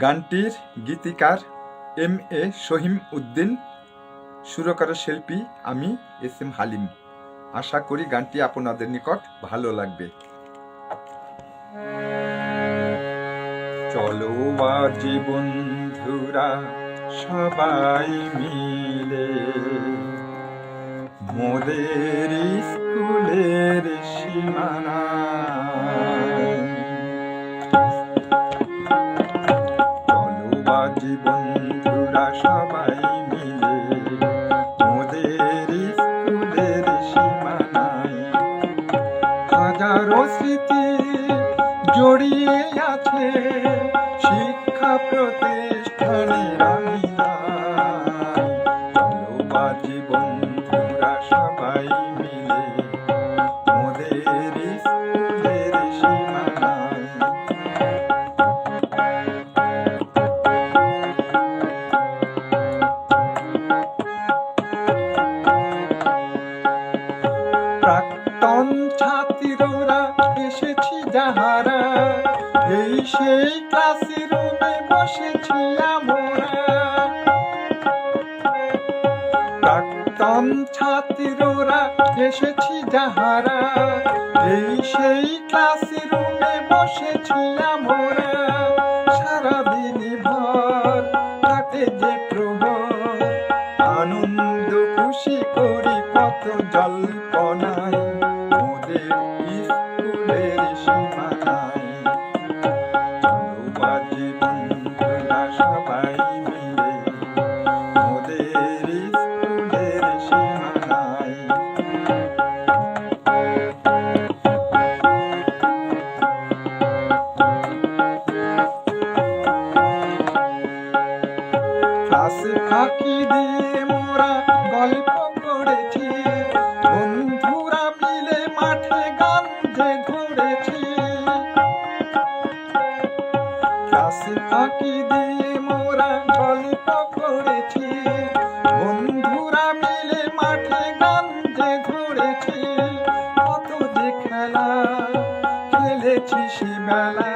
গানটির গীতিকার M A শহীম Uddin, সুরকার শিল্পী আমি এস এম হালিম। আশা করি গানটি আপনাদের নিকট ভালো লাগবে। চলো আজি বন্ধুরা সবাই মিলে মোদের স্কুলের সীমানায়, চলো আজি বন্ধুরা সবাই মিলে মোদের স্কুলের সীমানায়। হাজারো স্মৃতি জড়িয়ে আছে শিক্ষা প্রতিষ্ঠানের আঙিনায়। চলো আজি বন্ধুরা সবাই মিলে মোদের স্কুলের সীমানায়। প্রাক্তন ছাত্রীরা এসেছি যাহারা, এই সেই ক্লাসরুমে বসেছি আমরা। প্রাক্তন ছাত্রীরা এসেছি যাহারা, এই সেই ক্লাসরুমে বসেছি আমরা। সারাদিন ভর কাটে যে প্রহর, আনন্দ খুশি করি কত জল্পনায় মোদের স্কুলের সীমানায়। চলো আজি বন্ধুরা সবাই মিলে মোদের স্কুলের সীমানায়। ক্লাসে ফাঁকি দিয়ে মোরা গল্প করেছি, বন্ধুরা মিলে মাঠে গান যে ধরেছি। ক্লাসে ফাঁকি দিয়ে মোরা গল্প করেছি, বন্ধুরা মিলে মাঠে গান যে ধরেছি। কত যে খেলা খেলেছি সে বেলা,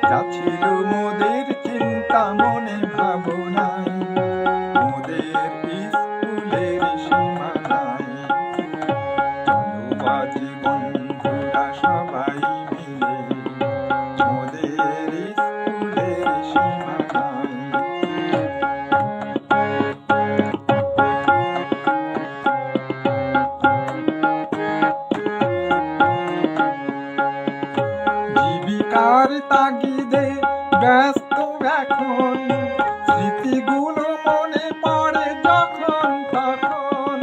যা ছিল মোদের চিন্তা মনে ভাবনায় মোদের স্কুলের সীমানায়। চলো আজি বন্ধুরা সবাই মিলে মোদের স্কুলের সীমানায়। জীবিকার তাগিদে ব্যস্ত এখন, স্মৃতিগুলো মনে পড়ে যখন তখন।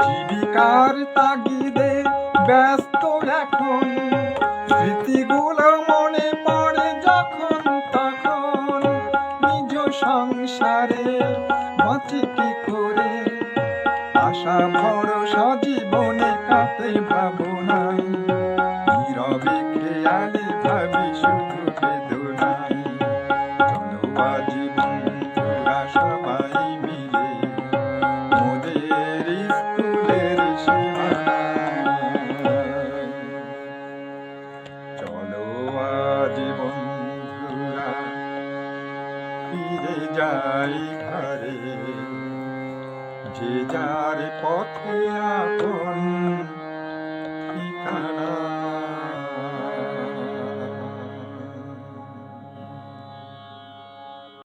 জীবিকার তাগিদে ব্যস্ত এখন, স্মৃতিগুলো মনে পড়ে যখন তখন। নিজ সংসারে বাঁচি কি করে, আশা ভরসা জীবনে কাটে ভাবনায়। নীরবে খেয়ালে ভাবি শুধু বেদনায়। চলো আজি বন্ধুরা সবাই মিলে মোদের স্কুলের সীমানায়। চলো আজি বন্ধুরা ফিরে যাই ঘরে, যে যার পথে আপন ঠিকানা।